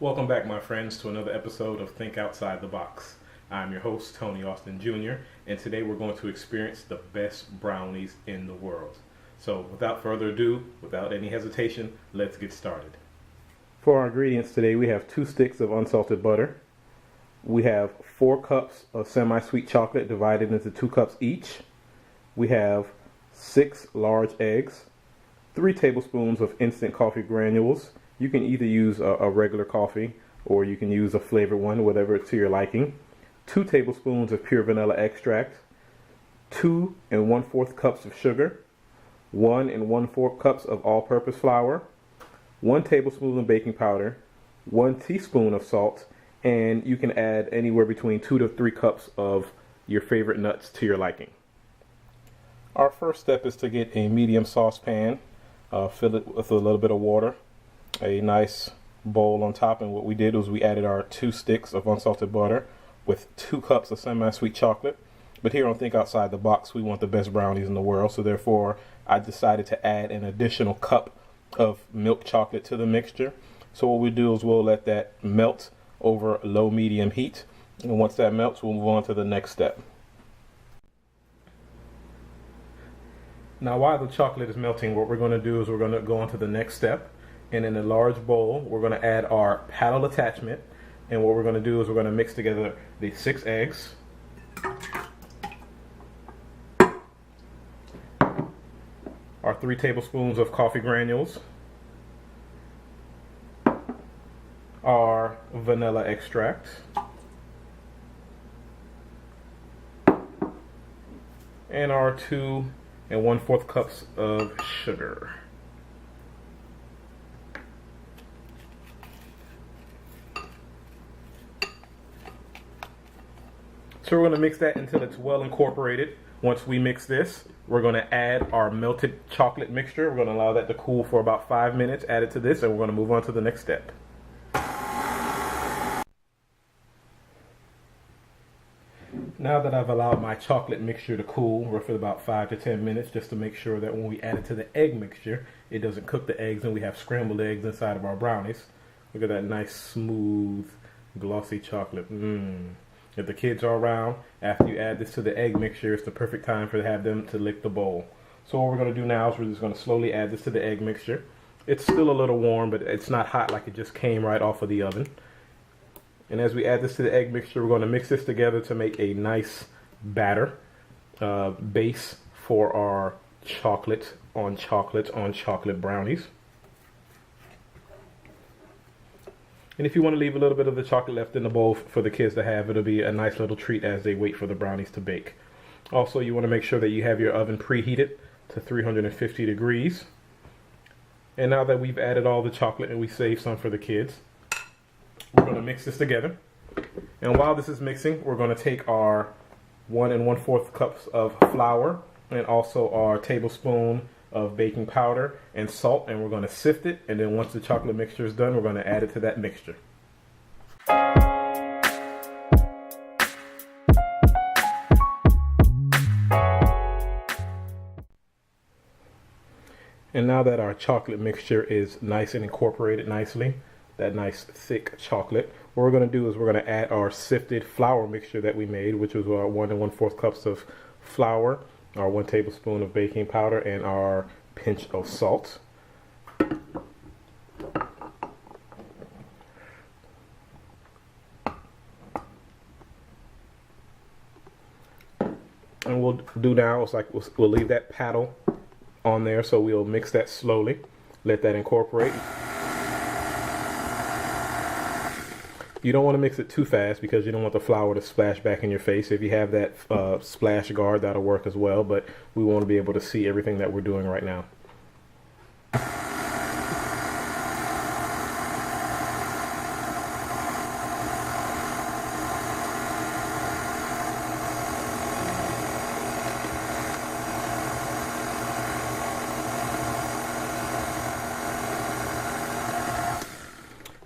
Welcome back, my friends, to another episode of Think Outside the Box. I'm your host, Tony Austin Jr., and today we're going to experience the best brownies in the world. So without further ado, without any hesitation, let's get started. For our ingredients today, we have 2 sticks of unsalted butter. We have 4 cups of semi-sweet chocolate divided into 2 cups each. We have 6 large eggs, 3 tablespoons of instant coffee granules. You can either use a regular coffee or you can use a flavored one, whatever it's to your liking. 2 tablespoons of pure vanilla extract, 2 1/4 cups of sugar, 1 1/4 cups of all-purpose flour, 1 tablespoon of baking powder, 1 teaspoon of salt, and you can add anywhere between 2 to 3 cups of your favorite nuts to your liking. Our first step is to get a medium saucepan, fill it with a little bit of water, a nice bowl on top, and what we did was we added our 2 sticks of unsalted butter with 2 cups of semi-sweet chocolate. But here on Think Outside the Box, we want the best brownies in the world, so therefore I decided to add an additional cup of milk chocolate to the mixture. So what we do is we'll let that melt over low-medium heat, and once that melts, we'll move on to the next step. Now while the chocolate is melting, what we're going to do is we're going to go on to the next step. And in a large bowl, we're going to add our paddle attachment. And what we're going to do is we're going to mix together the 6 eggs, our 3 tablespoons of coffee granules, our vanilla extract, and our 2 1/4 cups of sugar. So we're going to mix that until it's well incorporated. Once we mix this, we're going to add our melted chocolate mixture. We're going to allow that to cool for about 5 minutes, add it to this, and we're going to move on to the next step. Now that I've allowed my chocolate mixture to cool roughly about 5 to 10 minutes, just to make sure that when we add it to the egg mixture, it doesn't cook the eggs and we have scrambled eggs inside of our brownies. Look at that nice, smooth, glossy chocolate. If the kids are around, after you add this to the egg mixture, it's the perfect time for have them to lick the bowl. So what we're going to do now is we're just going to slowly add this to the egg mixture. It's still a little warm, but it's not hot like it just came right off of the oven. And as we add this to the egg mixture, we're going to mix this together to make a nice batter base for our chocolate on chocolate brownies. And if you want to leave a little bit of the chocolate left in the bowl for the kids to have, it'll be a nice little treat as they wait for the brownies to bake. Also, you want to make sure that you have your oven preheated to 350 degrees. And now that we've added all the chocolate and we saved some for the kids, we're going to mix this together. And while this is mixing, we're going to take our 1 1/4 cups of flour and also our tablespoon of baking powder and salt, and we're going to sift it, and then once the chocolate mixture is done, we're going to add it to that mixture. And now that our chocolate mixture is nice and incorporated nicely, that nice thick chocolate, what we're going to do is we're going to add our sifted flour mixture that we made, which was our 1 1/4 cups of flour, our 1 tablespoon of baking powder, and our pinch of salt. And we'll do now is like we'll leave that paddle on there, so we'll mix that slowly, let that incorporate. You don't want to mix it too fast because you don't want the flour to splash back in your face. If you have that splash guard, that'll work as well, but we want to be able to see everything that we're doing right now.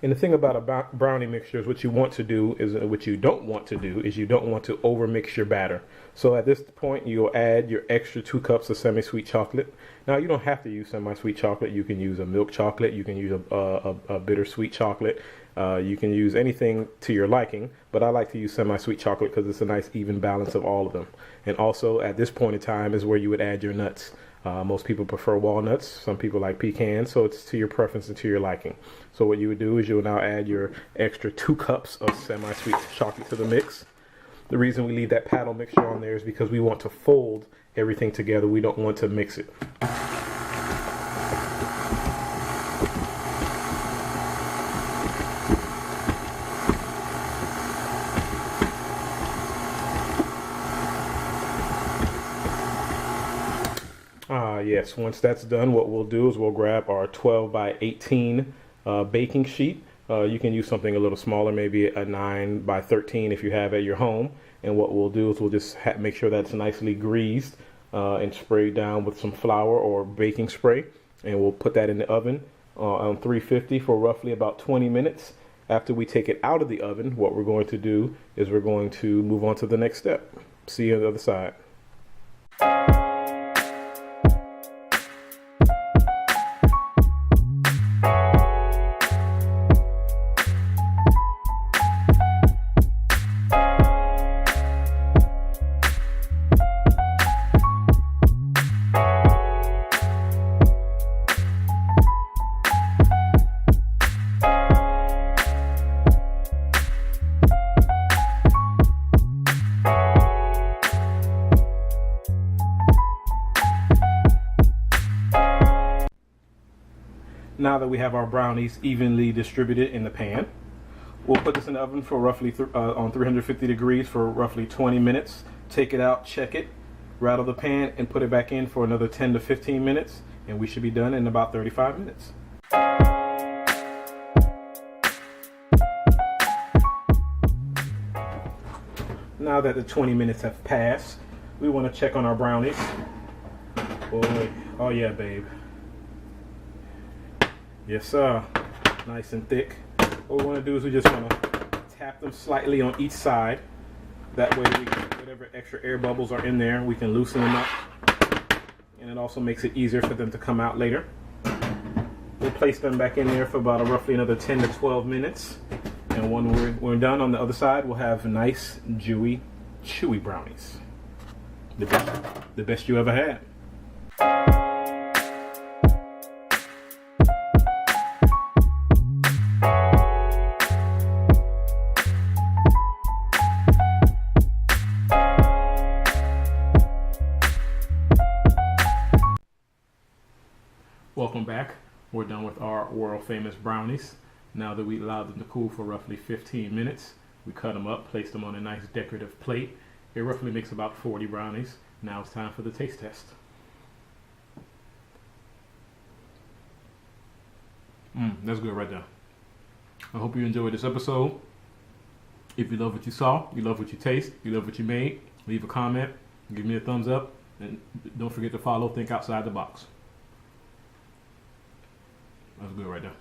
And the thing about a brownie mixture is what you want to do is what you don't want to do is you don't want to overmix your batter. So at this point, you'll add your extra 2 cups of semi-sweet chocolate. Now you don't have to use semi-sweet chocolate. You can use a milk chocolate. You can use a bittersweet chocolate. You can use anything to your liking, but I like to use semi-sweet chocolate because it's a nice even balance of all of them. And also at this point in time is where you would add your nuts. Most people prefer walnuts. Some people like pecans, so it's to your preference and to your liking. So what you would do is you will now add your extra 2 cups of semi-sweet chocolate to the mix. The reason we leave that paddle mixture on there is because we want to fold everything together. We don't want to mix it. Yes, once that's done, what we'll do is we'll grab our 12 by 18 baking sheet. You can use something a little smaller, maybe a 9 by 13 if you have at your home. And what we'll do is we'll just make sure that's nicely greased and sprayed down with some flour or baking spray. And we'll put that in the oven on 350 for roughly about 20 minutes. After we take it out of the oven, what we're going to do is we're going to move on to the next step. See you on the other side. Now that we have our brownies evenly distributed in the pan, we'll put this in the oven for roughly on 350 degrees for roughly 20 minutes. Take it out, check it, rattle the pan, and put it back in for another 10 to 15 minutes, and we should be done in about 35 minutes. Now that the 20 minutes have passed, we want to check on our brownies. Boy, oh yeah, babe. Yes, sir. Nice and thick. What we want to do is we just want to tap them slightly on each side. That way, whatever extra air bubbles are in there, we can loosen them up. And it also makes it easier for them to come out later. We'll place them back in there for about roughly another 10 to 12 minutes. And when we're done on the other side, we'll have nice, chewy brownies. The best you ever had. Welcome back. We're done with our world famous brownies. Now that we allowed them to cool for roughly 15 minutes, we cut them up, placed them on a nice decorative plate. It roughly makes about 40 brownies. Now it's time for the taste test. That's good right there. I hope you enjoyed this episode. If you love what you saw, you love what you taste, you love what you made, leave a comment, give me a thumbs up, and don't forget to follow Think Outside the Box. That's good right there.